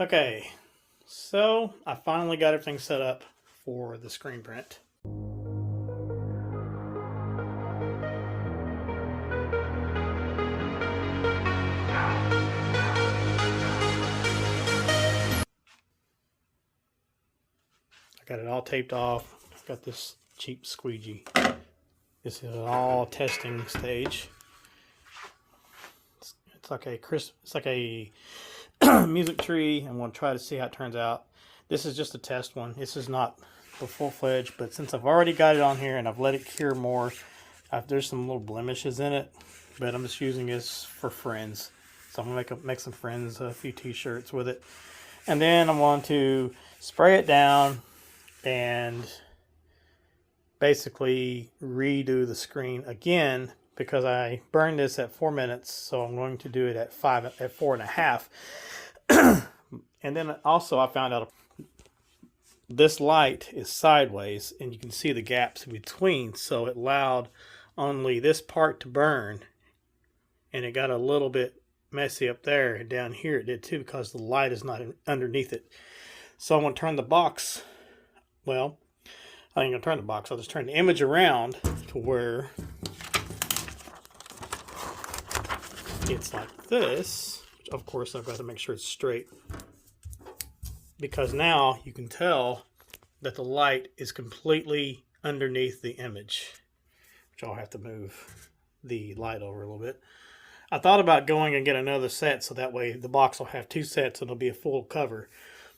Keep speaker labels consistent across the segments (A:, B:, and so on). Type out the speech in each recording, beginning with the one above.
A: Okay, so I finally got everything set up for the screen print. I got it all taped off. I've got this cheap squeegee. This is all testing stage. It's like a crisp. It's like a music tree. I'm going to try to see how it turns out. This is just a test one. This is not the full-fledged, but since I've already got it on here and I've let it cure more, there's some little blemishes in it, but I'm just using this for friends. So I'm going to make some friends a few t-shirts with it. And then I'm going to spray it down and basically redo the screen again because I burned this at 4 minutes, so I'm going to do it at 4.5. And then also I found out this light is sideways and you can see the gaps in between, so it allowed only this part to burn, and it got a little bit messy up there, and down here it did too because the light is not underneath it. So I'm going to turn the box, well, I ain't going to turn the box, I'll just turn the image around to where it's like this. Of course I've got to make sure it's straight, because now you can tell that the light is completely underneath the image, which I'll have to move the light over a little bit. I thought about going and get another set, so that way the box will have 2 sets and it'll be a full cover,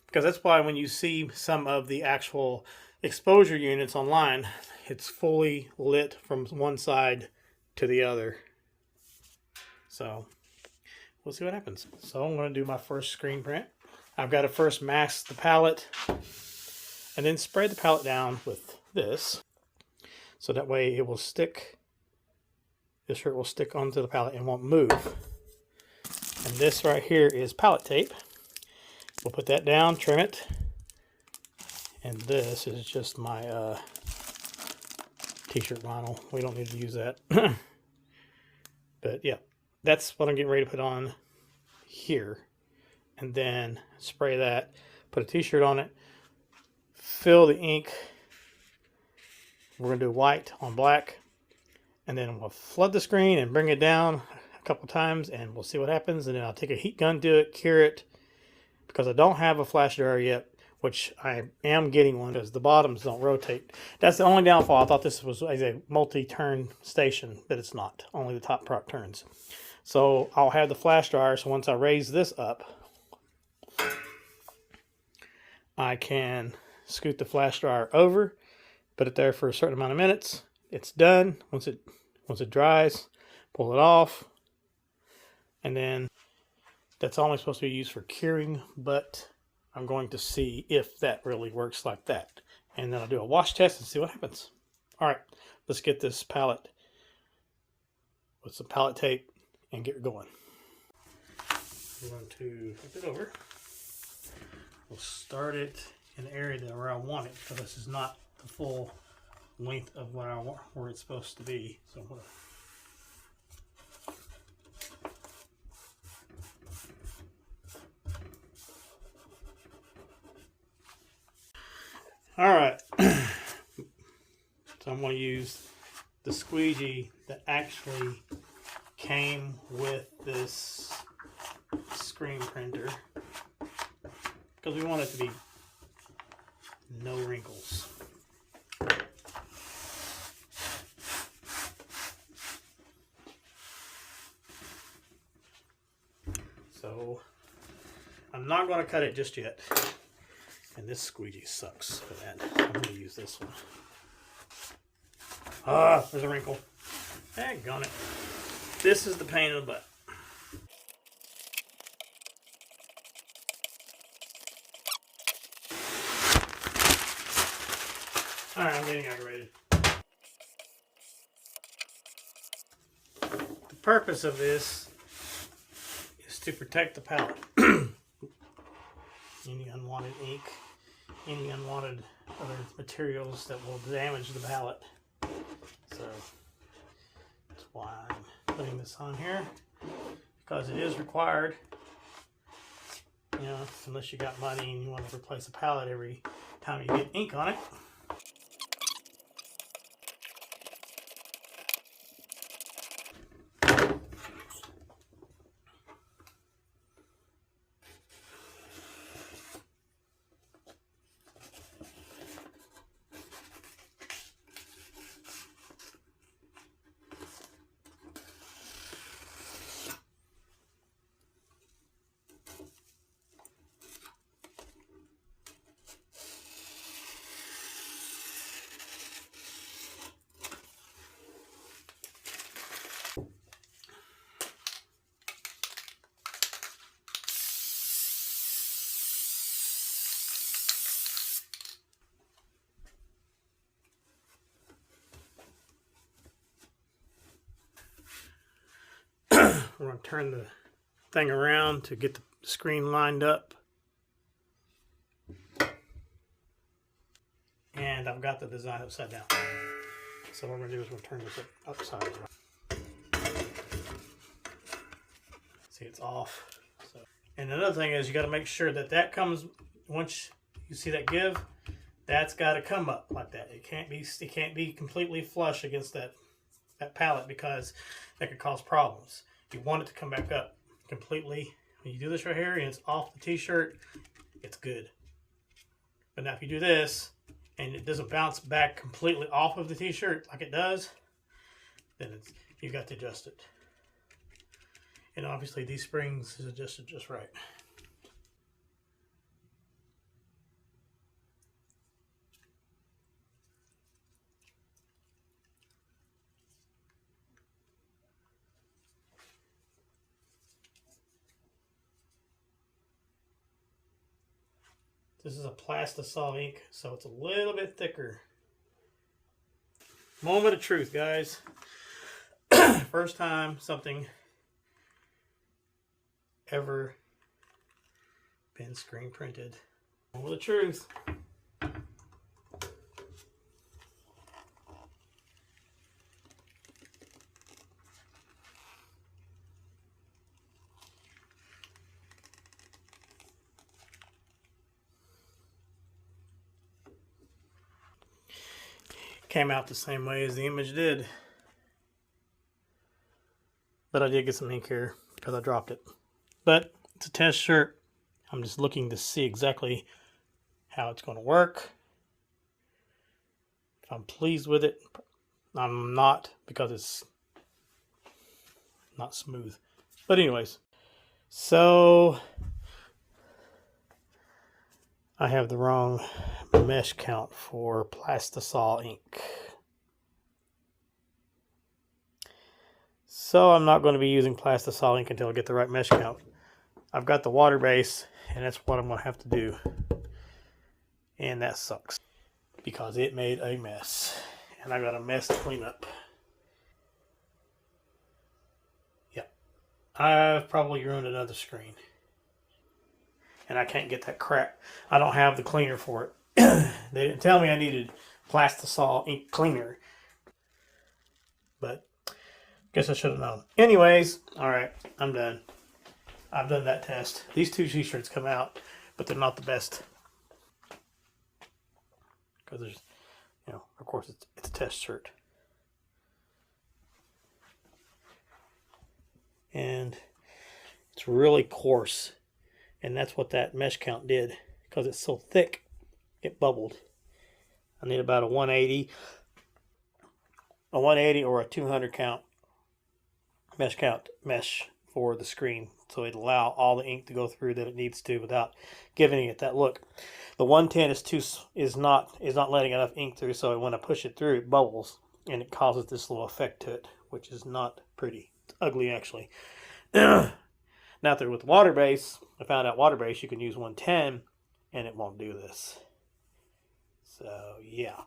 A: because that's why when you see some of the actual exposure units online, it's fully lit from one side to the other. So we'll see what happens. So I'm going to do my first screen print. I've got to first mask the palette and then spray the palette down with this, so that way it will stick. This shirt will stick onto the palette and won't move. And this right here is palette tape. We'll put that down, trim it. And this is just my t-shirt vinyl. We don't need to use that. But yeah, that's what I'm getting ready to put on here. And then spray that, put a t-shirt on it, fill the ink. We're going to do white on black, and then we'll flood the screen and bring it down a couple times, and we'll see what happens. And then I'll take a heat gun to it, cure it, because I don't have a flash dryer yet, which I am getting one because the bottoms don't rotate. That's the only downfall. I thought this was a multi-turn station, but it's not. Only the top part turns. So I'll have the flash dryer, so once I raise this up, I can scoot the flash dryer over, put it there for a certain amount of minutes. It's done. Once it dries, pull it off, and then that's only supposed to be used for curing, but I'm going to see if that really works like that. And then I'll do a wash test and see what happens. All right, let's get this palette with some palette tape and get going. I'm going to flip it over. We'll start it in the area where I want it, because this is not the full length of where it's supposed to be. So I'm going to... All right. So I'm going to use the squeegee that actually came with this screen printer, because we want it to be no wrinkles. So I'm not going to cut it just yet. And this squeegee sucks for that. I'm going to use this one. Ah, there's a wrinkle. Daggone it. This is the pain in the butt. Alright, I'm getting aggravated. The purpose of this is to protect the palette. Any unwanted ink, any unwanted other materials that will damage the palette. So that's why I'm putting this on here, because it is required You know, unless you got money and you want to replace a palette every time you get ink on it. We're going to turn the thing around to get the screen lined up. And I've got the design upside down. So what we're going to do is we'll turn this upside down. See, it's off. So, and another thing is you got to make sure that that comes, once you see that give, that's got to come up like that. It can't be completely flush against that palette, because that could cause problems. You want it to come back up completely. When you do this right here and it's off the t-shirt, it's good. But now if you do this and it doesn't bounce back completely off of the t-shirt like it does, then you've got to adjust it. And obviously these springs is adjusted just right. This is a Plastisol ink, so it's a little bit thicker. Moment of truth, guys. First time something ever been screen printed. Moment of truth. Came out the same way as the image did, but I did get some ink here because I dropped it. But it's a test shirt. I'm just looking to see exactly how it's going to work. If I'm pleased with it. I'm not, because it's not smooth. But anyways, so I have the wrong mesh count for Plastisol ink. So I'm not going to be using Plastisol ink until I get the right mesh count. I've got the water base, and that's what I'm going to have to do. And that sucks, because it made a mess. And I got a mess to clean up. Yep. I've probably ruined another screen. And I can't get that crap. I don't have the cleaner for it. They didn't tell me I needed Plastisol ink cleaner. But guess I should have known. Anyways, alright, I'm done. I've done that test. These two t-shirts come out, but they're not the best. Because there's, you know, of course it's a test shirt. And it's really coarse. And that's what that mesh count did. Because it's so thick, it bubbled. I need about a 180. A 180 or a 200 count mesh for the screen. So it'll allow all the ink to go through that it needs to without giving it that look. The 110 is not letting enough ink through, so when I push it through, it bubbles. And it causes this little effect to it, which is not pretty. It's ugly, actually. Now that with water base, I found out water base you can use 110 and it won't do this. So yeah.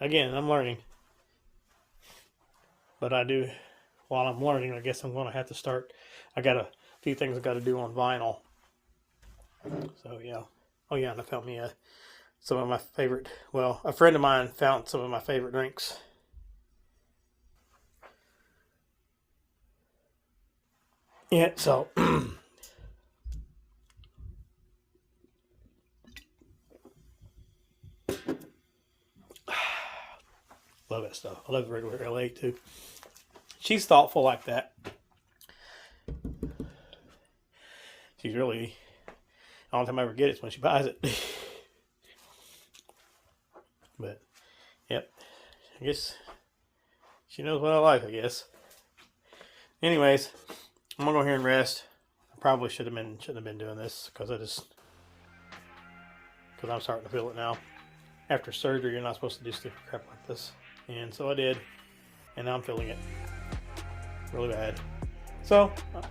A: Again, I'm learning. But while I'm learning, I guess I'm going to have to start. I got a few things I got to do on vinyl. So yeah. Oh yeah, and I found me some of my favorite, well, a friend of mine found some of my favorite drinks. Yeah, so Love that stuff. I love the regular L8 too. She's thoughtful like that. She's really, the only time I ever get it is when she buys it. But, yep. I guess she knows what I like, I guess. Anyways, I'm gonna go here and rest. I probably shouldn't have been doing this because I'm starting to feel it now. After surgery, you're not supposed to do stupid crap like this, and so I did, and now I'm feeling it really bad. So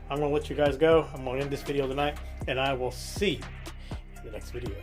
A: I'm gonna let you guys go. I'm gonna end this video tonight, and I will see you in the next video.